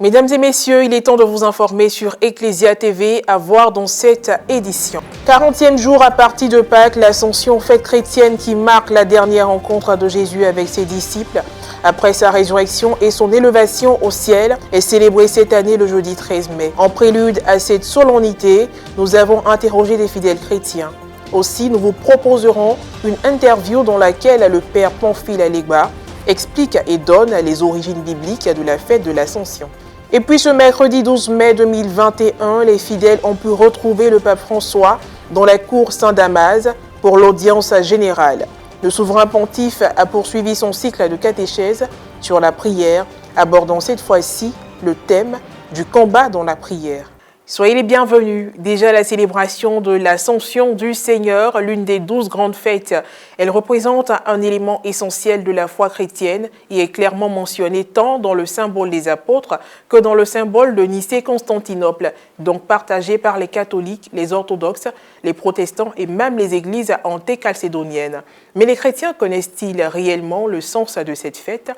Mesdames et messieurs, il est temps de vous informer sur Ecclesia TV, à voir dans cette édition. 40e jour à partir de Pâques, l'Ascension, fête chrétienne qui marque la dernière rencontre de Jésus avec ses disciples après sa résurrection et son élévation au ciel, est célébrée cette année le jeudi 13 mai. En prélude à cette solennité, nous avons interrogé des fidèles chrétiens. Aussi, nous vous proposerons une interview dans laquelle le père Pamphile Alegba explique et donne les origines bibliques de la fête de l'Ascension. Et puis ce mercredi 12 mai 2021, les fidèles ont pu retrouver le pape François dans la cour Saint-Damas pour l'audience générale. Le souverain pontife a poursuivi son cycle de catéchèse sur la prière, abordant cette fois-ci le thème du combat dans la prière. Soyez les bienvenus. Déjà la célébration de l'Ascension du Seigneur, l'une des 12 grandes fêtes. Elle représente un élément essentiel de la foi chrétienne et est clairement mentionnée tant dans le symbole des apôtres que dans le symbole de Nicée-Constantinople, donc partagé par les catholiques, les orthodoxes, les protestants et même les églises antéchalcédoniennes. Mais les chrétiens connaissent-ils réellement le sens de cette fête ?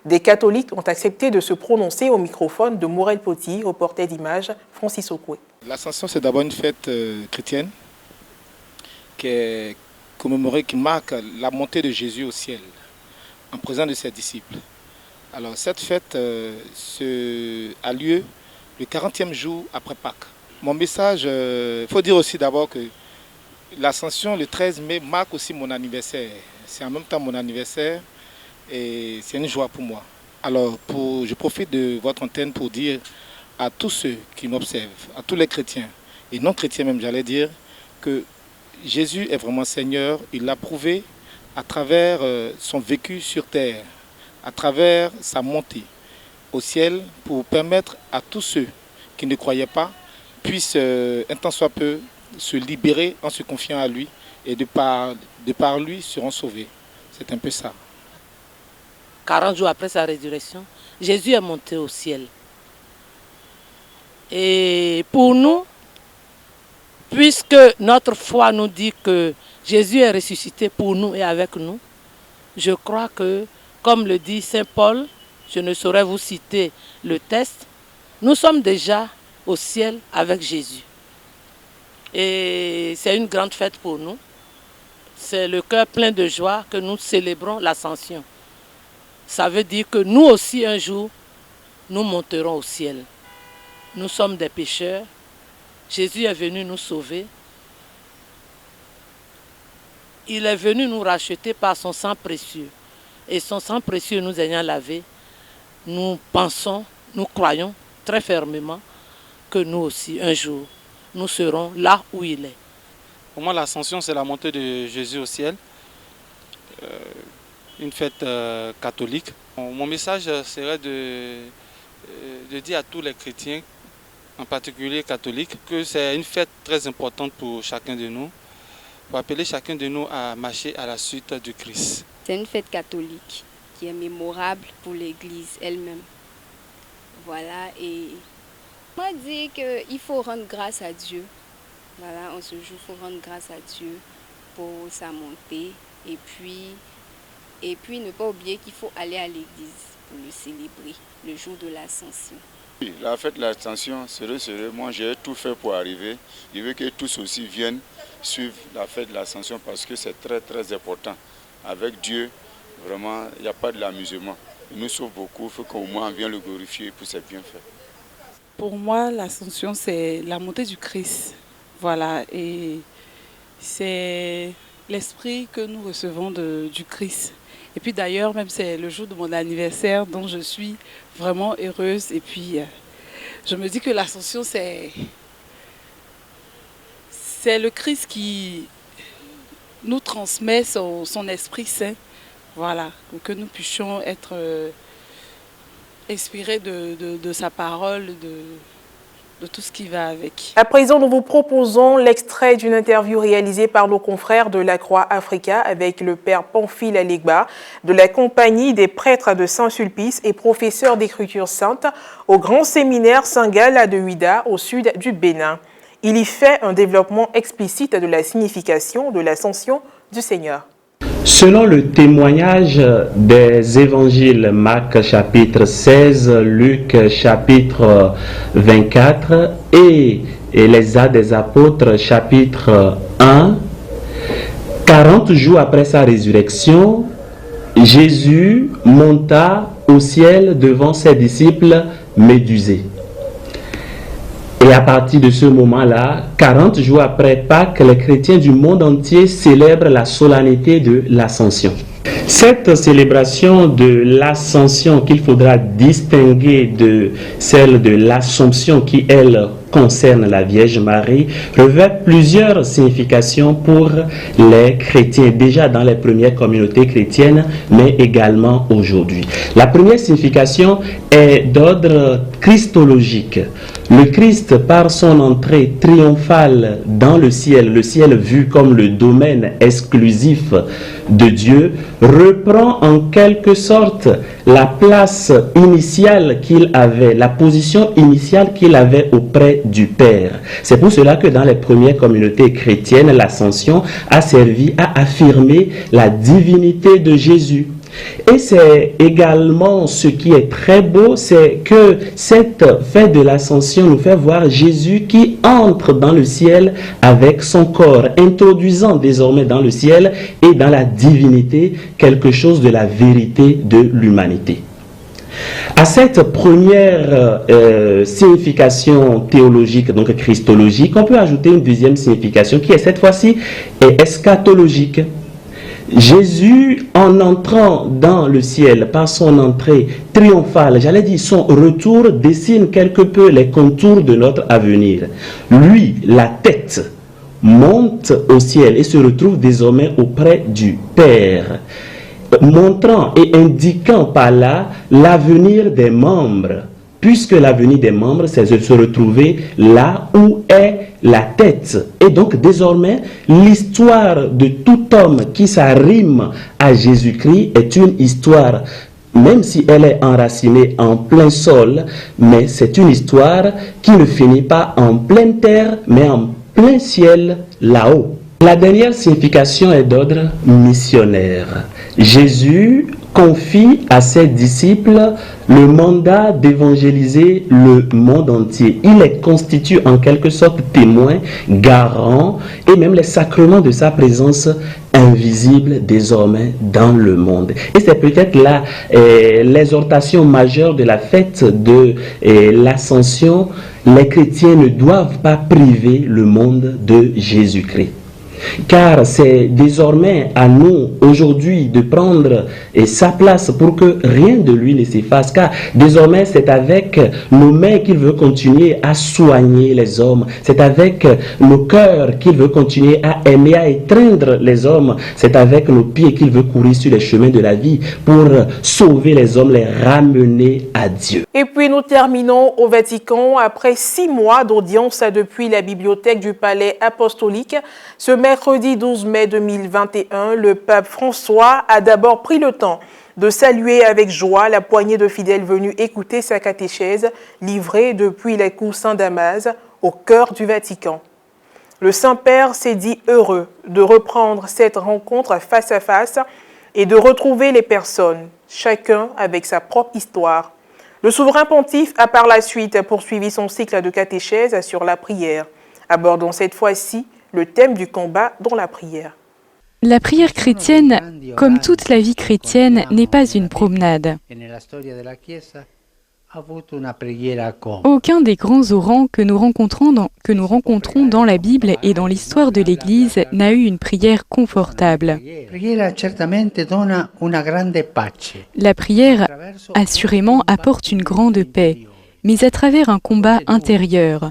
Des catholiques ont accepté de se prononcer au microphone de Morel Poti, reporter d'image Francis Okwe. L'Ascension, c'est d'abord une fête chrétienne qui est commémorée, qui marque la montée de Jésus au ciel en présence de ses disciples. Alors cette fête a lieu le 40e jour après Pâques. Mon message, il faut dire aussi d'abord que l'Ascension, le 13 mai, marque aussi mon anniversaire. C'est en même temps mon anniversaire. Et c'est une joie pour moi. Alors, je profite de votre antenne pour dire à tous ceux qui m'observent, à tous les chrétiens, et non chrétiens même, j'allais dire, que Jésus est vraiment Seigneur. Il l'a prouvé à travers son vécu sur terre, à travers sa montée au ciel, pour permettre à tous ceux qui ne croyaient pas puissent, un temps soit peu, se libérer en se confiant à lui, et de par lui seront sauvés. C'est un peu ça. 40 jours après sa résurrection, Jésus est monté au ciel. Et pour nous, puisque notre foi nous dit que Jésus est ressuscité pour nous et avec nous, je crois que, comme le dit Saint Paul, je ne saurais vous citer le texte, nous sommes déjà au ciel avec Jésus. Et c'est une grande fête pour nous. C'est le cœur plein de joie que nous célébrons l'Ascension. Ça veut dire que nous aussi, un jour, nous monterons au ciel. Nous sommes des pécheurs. Jésus est venu nous sauver. Il est venu nous racheter par son sang précieux. Et son sang précieux nous ayant lavé, nous pensons, nous croyons très fermement que nous aussi, un jour, nous serons là où il est. Pour moi, l'Ascension, c'est la montée de Jésus au ciel. Une fête catholique. Mon message serait de dire à tous les chrétiens, en particulier catholiques, que c'est une fête très importante pour chacun de nous, pour appeler chacun de nous à marcher à la suite du Christ. C'est une fête catholique qui est mémorable pour l'Église elle-même. Voilà, et moi je dis qu'il faut rendre grâce à Dieu. Voilà, en ce jour, il faut rendre grâce à Dieu pour sa montée et puis ne pas oublier qu'il faut aller à l'église pour le célébrer, le jour de l'Ascension. Oui, la fête de l'Ascension, sérieux, moi j'ai tout fait pour arriver. Je veux que tous aussi viennent suivre la fête de l'Ascension parce que c'est très très important. Avec Dieu, vraiment, il n'y a pas de l'amusement. Il nous sauve beaucoup, il faut qu'au moins on vienne le glorifier pour ses bienfaits. Pour moi, l'Ascension, c'est la montée du Christ. Voilà, et c'est l'esprit que nous recevons du Christ. Et puis d'ailleurs, même c'est le jour de mon anniversaire dont je suis vraiment heureuse. Et puis, je me dis que l'Ascension, c'est le Christ qui nous transmet son Esprit Saint. Voilà, pour que nous puissions être inspirés de sa parole, de tout ce qui va avec. À présent, nous vous proposons l'extrait d'une interview réalisée par nos confrères de la Croix Africa avec le père Pamphile Alegba de la Compagnie des prêtres de Saint-Sulpice et professeur d'écriture sainte au grand séminaire Saint-Gall de Ouidah au sud du Bénin. Il y fait un développement explicite de la signification de l'ascension du Seigneur. Selon le témoignage des évangiles, Marc chapitre 16, Luc chapitre 24 et les Actes des Apôtres chapitre 1, 40 jours après sa résurrection, Jésus monta au ciel devant ses disciples médusés. Et à partir de ce moment-là, 40 jours après Pâques, les chrétiens du monde entier célèbrent la solennité de l'Ascension. Cette célébration de l'Ascension qu'il faudra distinguer de celle de l'Assomption qui, elle, concerne la Vierge Marie, revêt plusieurs significations pour les chrétiens, déjà dans les premières communautés chrétiennes, mais également aujourd'hui. La première signification est d'ordre christologique. Le Christ, par son entrée triomphale dans le ciel vu comme le domaine exclusif de Dieu, reprend en quelque sorte la place initiale qu'il avait, la position initiale qu'il avait auprès du Père. C'est pour cela que dans les premières communautés chrétiennes, l'Ascension a servi à affirmer la divinité de Jésus. Et c'est également ce qui est très beau, c'est que cette fête de l'Ascension nous fait voir Jésus qui entre dans le ciel avec son corps, introduisant désormais dans le ciel et dans la divinité quelque chose de la vérité de l'humanité. À cette première signification théologique, donc christologique, on peut ajouter une deuxième signification qui est cette fois-ci eschatologique. Jésus, en entrant dans le ciel par son entrée triomphale, j'allais dire son retour, dessine quelque peu les contours de notre avenir. Lui, la tête, monte au ciel et se retrouve désormais auprès du Père, montrant et indiquant par là l'avenir des membres, puisque l'avenir des membres, c'est de se retrouver là où est la tête. Et donc désormais, l'histoire de tout homme qui s'arrime à Jésus-Christ est une histoire, même si elle est enracinée en plein sol, mais c'est une histoire qui ne finit pas en pleine terre, mais en plein ciel là-haut. La dernière signification est d'ordre missionnaire. Jésus confie à ses disciples le mandat d'évangéliser le monde entier. Il les constitue en quelque sorte témoins, garants et même les sacrements de sa présence invisible désormais dans le monde. Et c'est peut-être là l'exhortation majeure de la fête de l'Ascension. Les chrétiens ne doivent pas priver le monde de Jésus-Christ. Car c'est désormais à nous aujourd'hui de prendre sa place pour que rien de lui ne s'efface. Car désormais c'est avec nos mains qu'il veut continuer à soigner les hommes. C'est avec nos cœurs qu'il veut continuer à aimer, à étreindre les hommes. C'est avec nos pieds qu'il veut courir sur les chemins de la vie pour sauver les hommes, les ramener à Dieu. Et puis nous terminons au Vatican. Après 6 mois d'audience depuis la bibliothèque du Palais apostolique, ce mercredi 12 mai 2021, le pape François a d'abord pris le temps de saluer avec joie la poignée de fidèles venus écouter sa catéchèse livrée depuis la cour Saint-Damas au cœur du Vatican. Le Saint-Père s'est dit heureux de reprendre cette rencontre face à face et de retrouver les personnes, chacun avec sa propre histoire. Le souverain pontife a par la suite poursuivi son cycle de catéchèse sur la prière, abordant cette fois-ci le thème du combat dans la prière. La prière chrétienne, comme toute la vie chrétienne, n'est pas une promenade. Aucun des grands orants que nous rencontrons dans la Bible et dans l'histoire de l'Église n'a eu une prière confortable. La prière, assurément, apporte une grande paix, mais à travers un combat intérieur,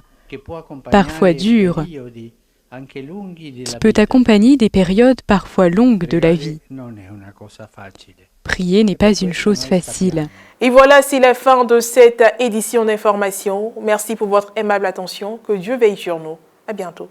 parfois dur, qui peut accompagner des périodes parfois longues de la vie. Prier n'est pas une chose facile. Et voilà, c'est la fin de cette édition d'information. Merci pour votre aimable attention. Que Dieu veille sur nous. À bientôt.